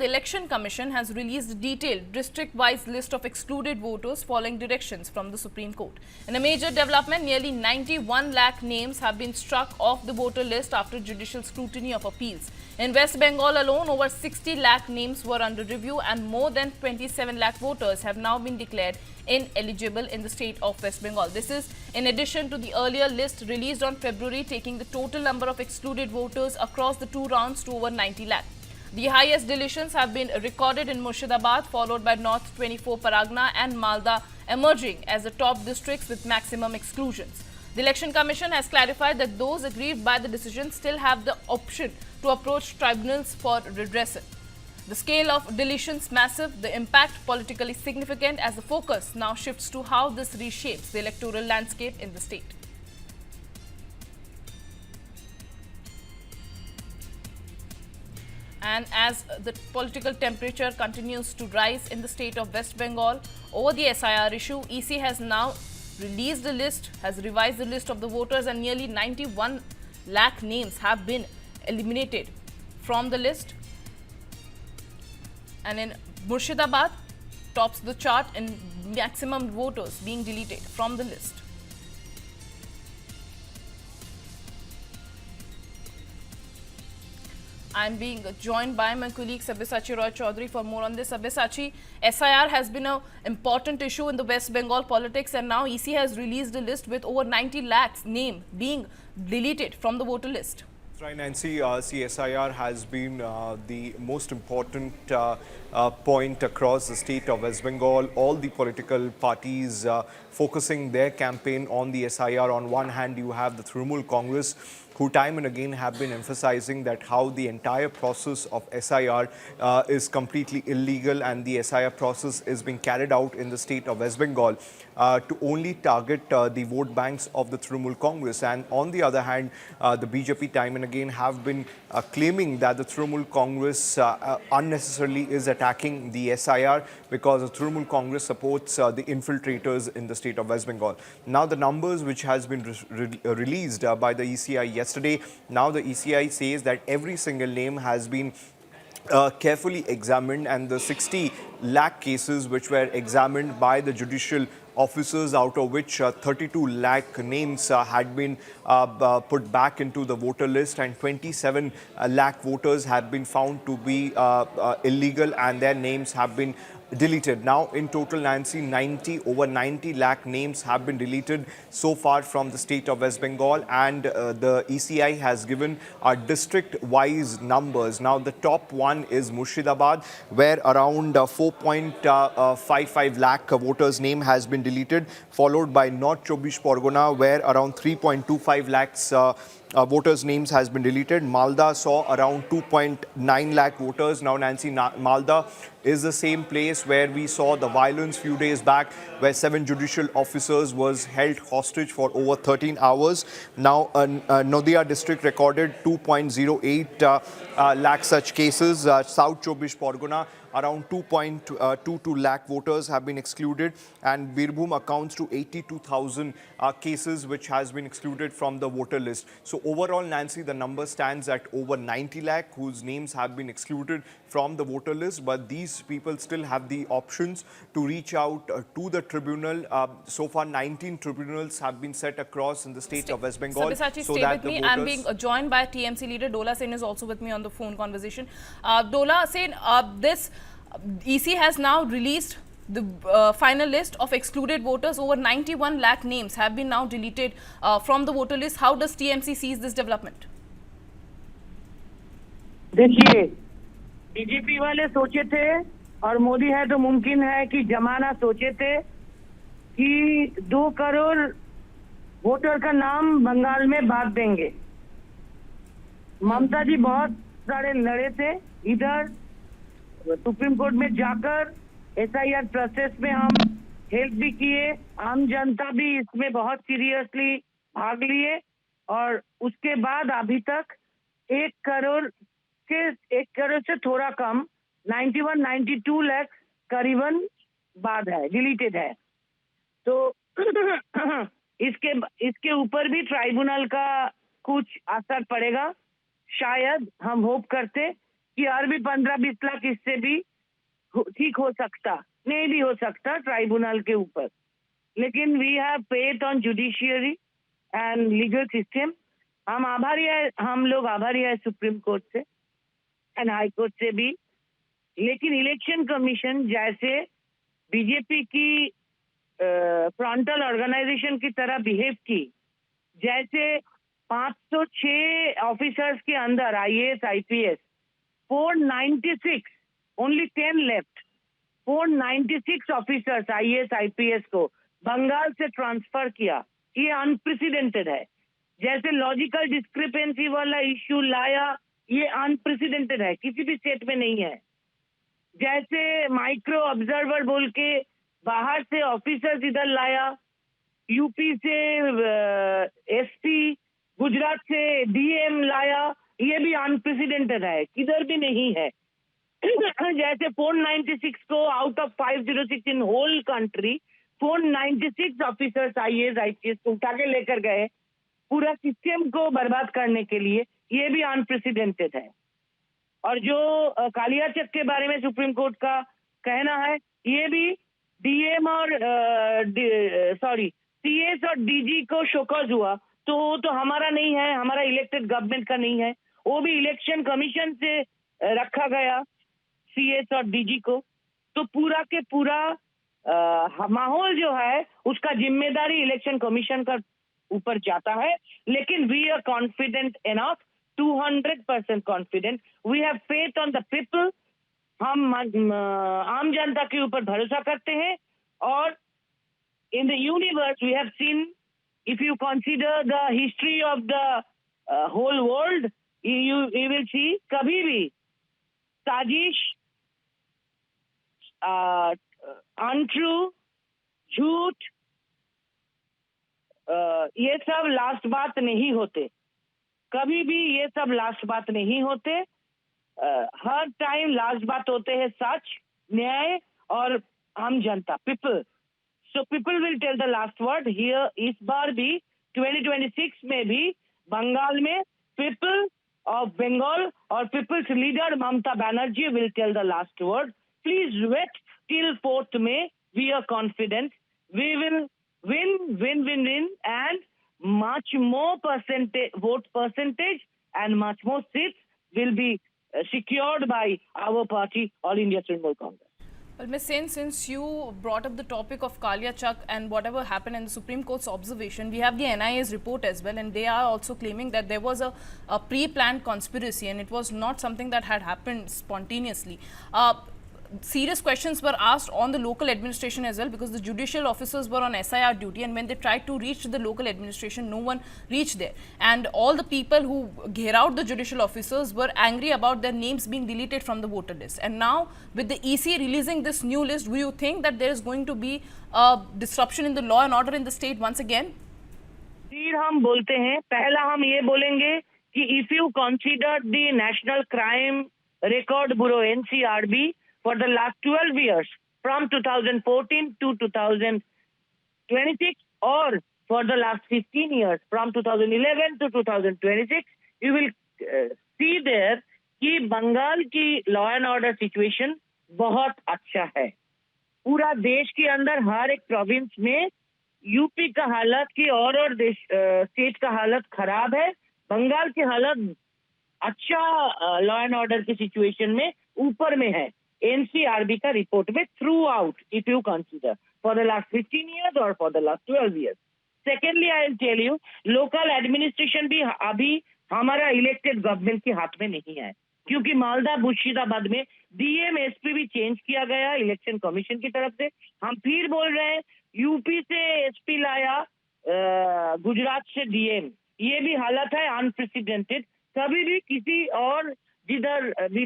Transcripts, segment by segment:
the Election Commission has released a detailed district-wise list of excluded voters following directions from the Supreme Court. In a major development, nearly 91 lakh names have been struck off the voter list after judicial scrutiny of appeals. In West Bengal alone, over 60 lakh names were under review and more than 27 lakh voters have now been declared ineligible in the state of West Bengal. This is in addition to the earlier list released on February, taking the total number of excluded voters across the two rounds to over 90 lakh. The highest deletions have been recorded in Murshidabad, followed by North 24 Paragana and Malda emerging as the top districts with maximum exclusions. The Election Commission has clarified that those aggrieved by the decision still have the option to approach tribunals for redressal. The scale of deletions massive, the impact politically significant as the focus now shifts to how this reshapes the electoral landscape in the state. And as the political temperature continues to rise in the state of West Bengal over the SIR issue, EC has now released the list, has revised the list of the voters, and nearly 91 lakh names have been eliminated from the list. And in Murshidabad, tops the chart in maximum voters being deleted from the list. I'm being joined by my colleague Sabyasachi Roy Chaudhary for more on this. Sabyasachi, SIR has been an important issue in the West Bengal politics, and now EC has released a list with over 90 lakhs name being deleted from the voter list. Right, Nancy, CSIR has been the most important point across the state of West Bengal. All the political parties focusing their campaign on the SIR. On one hand, you have the Trinamool Congress, who time and again have been emphasizing that how the entire process of SIR is completely illegal, and the SIR process is being carried out in the state of West Bengal to only target the vote banks of the Trinamool Congress. And on the other hand, the BJP time and again have been claiming that the Trinamool Congress unnecessarily is attacking the SIR because the Trinamool Congress supports the infiltrators in the state of West Bengal. Now the numbers which has been released by the ECI yesterday, now the ECI says that every single name has been carefully examined, and the 60 lakh cases which were examined by the judicial officers, out of which 32 lakh names had been put back into the voter list, and 27 lakh voters have been found to be illegal, and their names have been deleted. Now in total, Nancy, over 90 lakh names have been deleted so far from the state of West Bengal, and the ECI has given district-wise numbers. Now the top one is Murshidabad, where around 4.55 lakh voters' name has been deleted, followed by North 24 Pargana, where around 3.25 lakhs voters' names has been deleted. Malda saw around 2.9 lakh voters. Now, Nancy, Malda is the same place where we saw the violence few days back, where 7 judicial officers was held hostage for over 13 hours. Now, Nadia district recorded 2.08 lakh such cases. South 24 Pargana, around 2.22 lakh voters have been excluded, and Birbhum accounts to 82,000 cases which has been excluded from the voter list. So overall, Nancy, the number stands at over 90 lakh whose names have been excluded from the voter list, but these people still have the options to reach out to the tribunal. So far, 19 tribunals have been set across in the state of West Bengal. Sabyasachi, stay with me. I'm being joined by TMC leader Dola Sen is also with me on the phone conversation. Dola Sen, this EC has now released the final list of excluded voters. Over 91 lakh names have been now deleted from the voter list. How does TMC sees this development? देखिए, BJP वाले सोचे थे और मोदी है तो मुमकिन है कि जमाना सोचे थे कि 2 करोड़ वोटर का नाम बंगाल में बांट देंगे। ममता जी बहुत सारे लड़े थे, इधर सुप्रीम कोर्ट में जाकर SIR प्रोसेस में हम हेल्प भी किए, आम जनता भी इसमें बहुत सीरियसली भाग लिए, और उसके बाद अभी तक 1 करोड़ से थोड़ा कम 92 लाख करीबन बाद है, डिलीटेड है। तो इसके ऊपर भी ट्राइब्यूनल का कुछ असर पड़ेगा, शायद हम होप करते कि और भी 15-20 लाख इससे भी ठीक हो सकता, नहीं भी हो सकता ट्राइब्यूनल के ऊपर। लेकिन we have faith on judiciary and legal system. हम लोग आभारी है सुप्रीम कोर्ट से एंड हाई कोर्ट से भी। लेकिन इलेक्शन कमीशन जैसे बीजेपी की फ्रंटल ऑर्गेनाइजेशन की तरह बिहेव की, जैसे 506 ऑफिसर्स के अंदर IAS IPS 496, only 10 left, 496 officers IAS IPS को बंगाल से ट्रांसफर किया। ये अनप्रेसिडेंटेड है। जैसे लॉजिकल डिस्क्रिपेंसी वाला इश्यू लाया, ये अनप्रेसिडेंटेड है, किसी भी स्टेट में नहीं है। जैसे माइक्रो ऑब्जर्वर बोल के बाहर से ऑफिसर्स इधर लाया, यूपी से एसपी, गुजरात से डीएम लाया, ये भी अनप्रेसिडेंटेड है, किधर भी नहीं है। जैसे 496 को out of 506 in whole country 496 officers IAS IPS को उठा के लेकर गए पूरा सिस्टम को बर्बाद करने के लिए, ये भी अनप्रेसिडेंटेड है। और जो कालियाचक के बारे में सुप्रीम कोर्ट का कहना है, ये भी डीएम और सीएस और डीजी को शोकॉज हुआ, तो वो तो हमारा नहीं है, हमारा इलेक्टेड गवर्नमेंट का नहीं है, वो भी इलेक्शन कमीशन से रखा गया सीएस और डीजी को। तो पूरा के पूरा माहौल जो है उसका जिम्मेदारी इलेक्शन कमीशन का ऊपर जाता है। लेकिन we are confident enough, 200% confident, we have faith on the people. हम आम जनता के ऊपर भरोसा करते हैं। और in the universe we have seen, if you consider the history of the whole world, you will see कभी भी साजिश, अनट्रू, झूठ, ये सब लास्ट बात नहीं होते, कभी भी ये सब लास्ट बात नहीं होते। हर टाइम लास्ट बात होते हैं सच, न्याय और आम जनता, people. So people will tell the last word here. इस बार भी 2026 में भी बंगाल में पीपल ऑफ बंगाल और people's leader Mamata Banerjee will tell the last word. Please wait till 4th May. We are confident we will win and much more vote percentage and much more seats will be secured by our party, All India Trinamool Congress. Well, Ms. Sen, since you brought up the topic of Kalyachak and whatever happened in the Supreme Court's observation, we have the NIA's report as well, and they are also claiming that there was a pre-planned conspiracy and it was not something that had happened spontaneously. Serious questions were asked on the local administration as well, because the judicial officers were on SIR duty, and when they tried to reach the local administration, no one reached there. And all the people who gave out the judicial officers were angry about their names being deleted from the voter list. And now, with the EC releasing this new list, do you think that there is going to be a disruption in the law and order in the state once again? फिर हम बोलते हैं, पहला हम ये बोलेंगे कि if you consider the National Crime Record Bureau NCRB for the last 12 years, from 2014 to 2026, or for the last 15 years, from 2011 to 2026, you will see there कि बंगाल की लॉ एंड ऑर्डर सिचुएशन बहुत अच्छा है। पूरा देश के अंदर हर एक प्रोविंस में यूपी का हालत की और स्टेट का हालत खराब है, बंगाल की हालत अच्छा लॉ एंड ऑर्डर की सिचुएशन में ऊपर में है एनसीआरबी का रिपोर्ट में throughout, if you consider for the last 15 years और for the last 12 years। Secondly I will tell you, local administration भी अभी हमारा इलेक्टेड गवर्नमेंट के हाथ में नहीं है, क्योंकि मालदा मुर्शिदाबाद में डीएम एसपी भी चेंज किया गया इलेक्शन कमीशन की तरफ से। हम फिर बोल रहे हैं, यूपी से एसपी लाया, गुजरात से डीएम, ये भी हालत है अनप्रेसिडेंटेड। कभी भी किसी और जिधर भी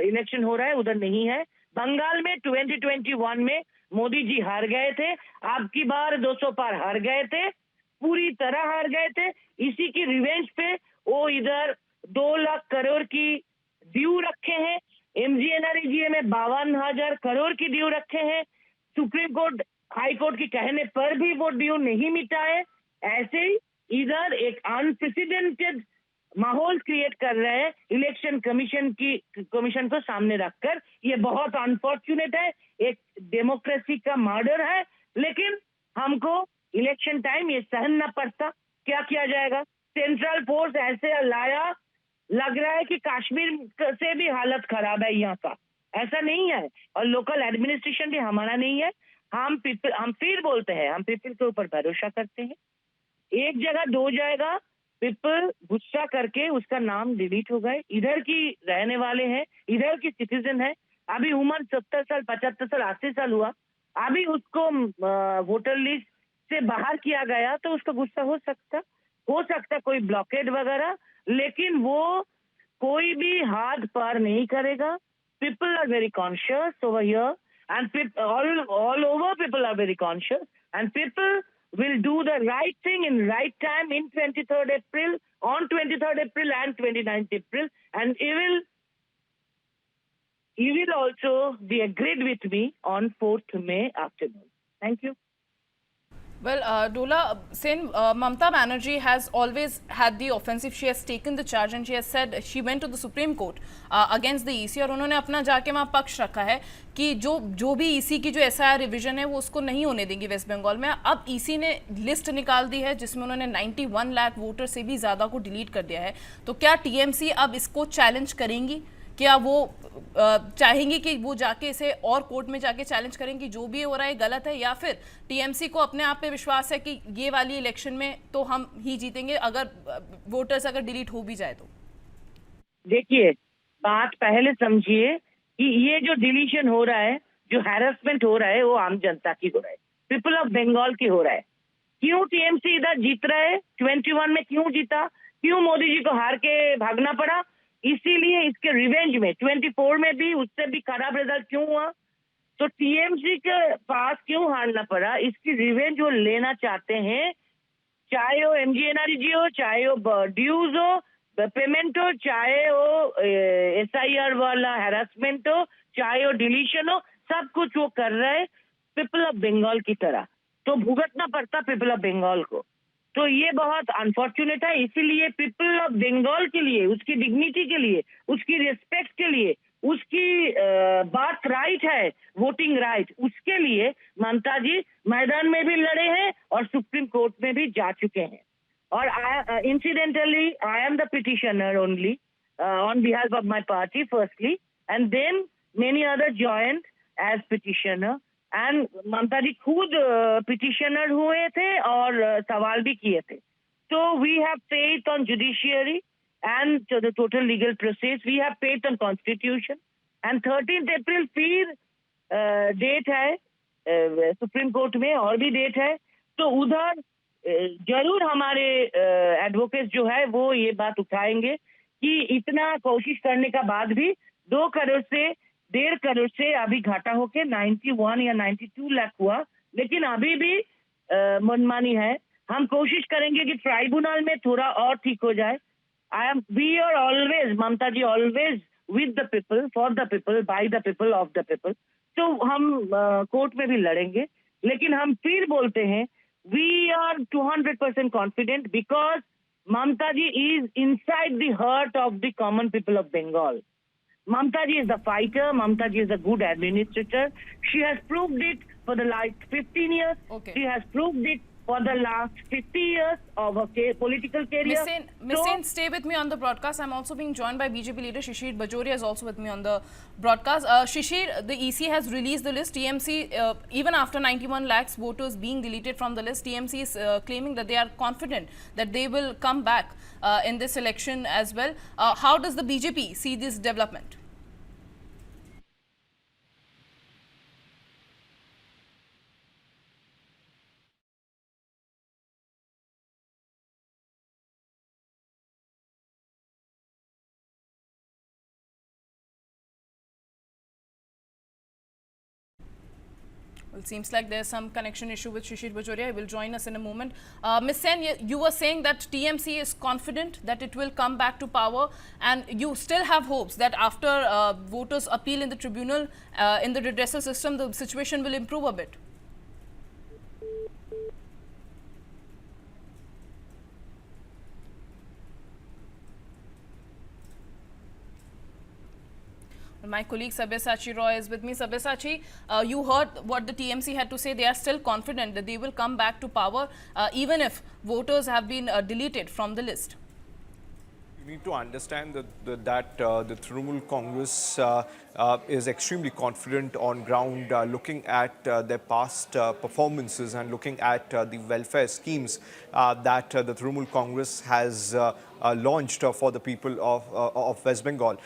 इलेक्शन हो रहा है उधर नहीं है। बंगाल में 2021 में मोदी जी हार गए थे, अब की बार 200 पार हार गए थे, पूरी तरह हार गए थे। इसी की रिवेंज पे वो इधर 2 लाख करोड़ की ड्यू रखे हैं, एमजीएनआरईजीए में 52,000 करोड़ की ड्यू रखे हैं। सुप्रीम कोर्ट हाई कोर्ट के कहने पर भी वो ड्यू नहीं मिटा है। ऐसे ही इधर एक अनप्रेसिडेंटेड माहौल क्रिएट कर रहे हैं इलेक्शन कमीशन को सामने रखकर। ये बहुत अनफॉर्चुनेट है, एक डेमोक्रेसी का मर्डर है, लेकिन हमको इलेक्शन टाइम ये सहन न पड़ता। क्या किया जाएगा? सेंट्रल फोर्स ऐसे लाया, लग रहा है कि कश्मीर से भी हालत खराब है यहाँ का, ऐसा नहीं है। और लोकल एडमिनिस्ट्रेशन भी हमारा नहीं है। हम फिर बोलते हैं, हम पीपल के ऊपर भरोसा करते हैं। एक जगह दो जाएगा, पीपल गुस्सा करके उसका नाम डिलीट हो गए। इधर की रहने वाले हैं, इधर की सिटीजन है। अभी उम्र 70 साल, 75 साल, 80 साल हुआ, अभी उसको वोटर लिस्ट से बाहर किया गया, तो उसका गुस्सा हो सकता कोई ब्लॉकेड वगैरह, लेकिन वो कोई भी हाथ पार नहीं करेगा। People are very conscious over here and all over people are very conscious, and people will do the right thing in right time in 23rd April, on 23rd April and 29th April, and you will also be agreed with me on 4th May afternoon. Thank you. Well, Dola Sen, Mamata Banerjee has always had the offensive. She has taken the charge and she has said she went to the Supreme Court against the EC, और उन्होंने अपना जाके वहाँ पक्ष रखा है कि जो भी EC की जो SIR रिविजन है वो उसको नहीं होने देंगी वेस्ट बंगाल में। अब EC ने लिस्ट निकाल दी है जिसमें उन्होंने 91 लाख वोटर से भी ज़्यादा को डिलीट कर दिया है। तो क्या TMC अब इसको चैलेंज करेंगी? क्या वो चाहेंगी कि वो जाके इसे और कोर्ट में जाके चैलेंज करेंगी जो भी हो रहा है गलत है, या फिर टीएमसी को अपने आप पे विश्वास है कि ये वाली इलेक्शन में तो हम ही जीतेंगे अगर वोटर्स अगर डिलीट हो भी जाए तो? देखिए, बात पहले समझिए कि ये जो डिलीशन हो रहा है, जो हैरेसमेंट हो रहा है, वो आम जनता की हो रहा है, पीपल ऑफ बंगाल की हो रहा है। क्यों टीएमसी इधर जीत रहा है? 21 में क्यों जीता? क्यों मोदी जी को हार के भागना पड़ा? इसीलिए इसके रिवेंज में 24 में भी उससे भी खराब रिजल्ट क्यों हुआ? तो टीएमसी के पास क्यों हारना पड़ा? इसकी रिवेंज वो लेना चाहते हैं, चाहे वो MGNREG हो, चाहे वो ड्यूज हो, पेमेंट हो, चाहे वो SIR वाला हैरेसमेंट हो, चाहे वो डिलीशन हो, सब कुछ वो कर रहे हैं पीपल ऑफ बंगाल की तरह। तो भुगतना पड़ता पीपल ऑफ बंगाल को। तो ये बहुत अनफॉर्चुनेट है। इसीलिए पीपल ऑफ बंगाल के लिए, उसकी डिग्निटी के लिए, उसकी रिस्पेक्ट के लिए, उसकी बात राइट है, वोटिंग राइट, उसके लिए ममता जी मैदान में भी लड़े हैं और सुप्रीम कोर्ट में भी जा चुके हैं। और incidentally I am the petitioner only on behalf of my party firstly, and then many other joint as petitioner, and Mamata ji खुद पिटिशनर हुए थे और सवाल भी किए थे। तो we have faith on judiciary and the total legal process, we have faith on constitution, and 13 अप्रैल फिर डेट है सुप्रीम कोर्ट में, और भी डेट है। तो उधर जरूर हमारे एडवोकेट जो है वो ये बात उठाएंगे कि इतना कोशिश करने का बाद भी 2 करोड़ से 1.5 करोड़ से अभी घाटा होके 91 या 92 लाख हुआ, लेकिन अभी भी मनमानी है। हम कोशिश करेंगे कि ट्राइब्यूनल में थोड़ा और ठीक हो जाए। We are always, Mamata ji always with the people, for the people, by the people, of the people. तो हम कोर्ट में भी लड़ेंगे, लेकिन हम फिर बोलते हैं we are 200% confident because Mamata ji is inside the heart of the common people of Bengal. Mamta ji is a fighter. Mamta ji is a good administrator. She has proved it for the last 15 years. Okay. She has proved it for the last 50 years of her political career. Miss Sen, stay with me on the broadcast. I'm also being joined by BJP leader Shishir Bajoria is also with me on the broadcast. Shishir, the EC has released the list. TMC, even after 91 lakhs voters being deleted from the list, TMC is claiming that they are confident that they will come back in this election as well. How does the BJP see this development? Well, it seems like there's some connection issue with Shishir Bajoria. He will join us in a moment. Ms. Sen, you were saying that TMC is confident that it will come back to power, and you still have hopes that after voters appeal in the tribunal, in the redressal system, the situation will improve a bit. My colleague Sabyasachi Roy is with me. Sabyasachi, you heard what the TMC had to say. They are still confident that they will come back to power even if voters have been deleted from the list. You need to understand that the Trinamool Congress is extremely confident on ground, looking at their past performances and looking at the welfare schemes that the Trinamool Congress has launched for the people of West Bengal.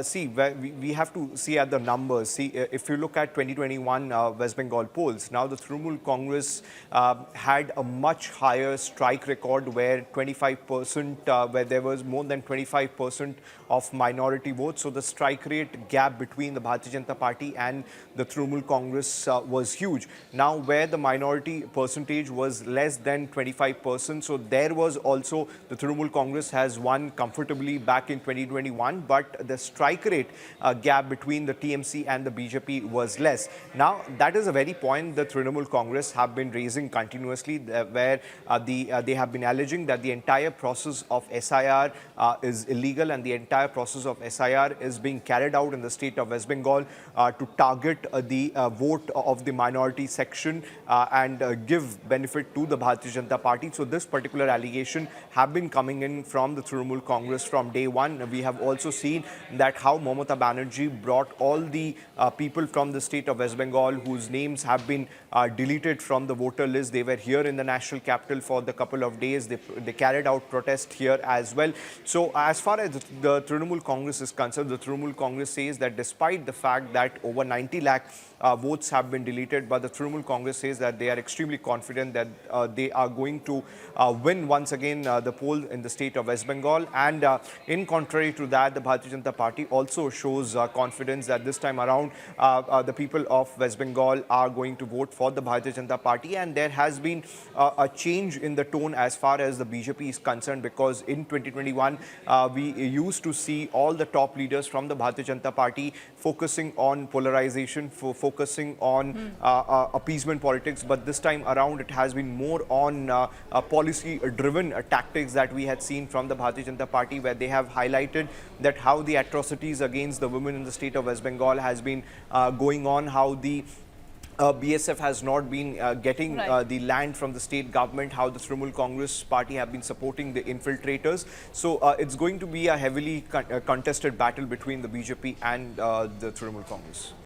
See, we have to see at the numbers. See, if you look at 2021 West Bengal polls, now the Trinamool Congress had a much higher strike record where 25%, where there was more than 25% of minority votes. So the strike rate gap between the Bharatiya Janata Party and the Trinamool Congress was huge. Now, where the minority percentage was less than 25%, so there was also the Trinamool Congress has won comfortably back in 2021, but the strike rate gap between the TMC and the BJP was less. Now, that is a very point the Trinamool Congress have been raising continuously, where they have been alleging that the entire process of SIR is illegal and the entire process of SIR is being carried out in the state of West Bengal to target the vote of the minority section and give benefit to the Bharatiya Janata Party. So this particular allegation have been coming in from the Trinamool Congress from day one. We have also seen that how Mamata Banerjee brought all the people from the state of West Bengal whose names have been deleted from the voter list. They were here in the national capital for the couple of days. They carried out protest here as well. So as far as the Trinamool Congress is concerned, the Trinamool Congress says that despite the fact that over 90 lakh votes have been deleted, but the Trinamool Congress says that they are extremely confident that they are going to win once again the poll in the state of West Bengal. And in contrary to that, the Bharatiya Janata Party also shows confidence that this time around the people of West Bengal are going to vote for the Bharatiya Janata Party. And there has been a change in the tone as far as the BJP is concerned, because in 2021 we used to see all the top leaders from the Bharatiya Janata Party focusing on polarization, focusing on appeasement politics. But this time around, it has been more on policy-driven tactics that we had seen from the Bharatiya Janata Party, where they have highlighted that how the atrocities against the women in the state of West Bengal has been going on, how the BSF has not been getting the land from the state government, how the Trinamool Congress party have been supporting the infiltrators. So it's going to be a heavily contested battle between the BJP and the Trinamool Congress.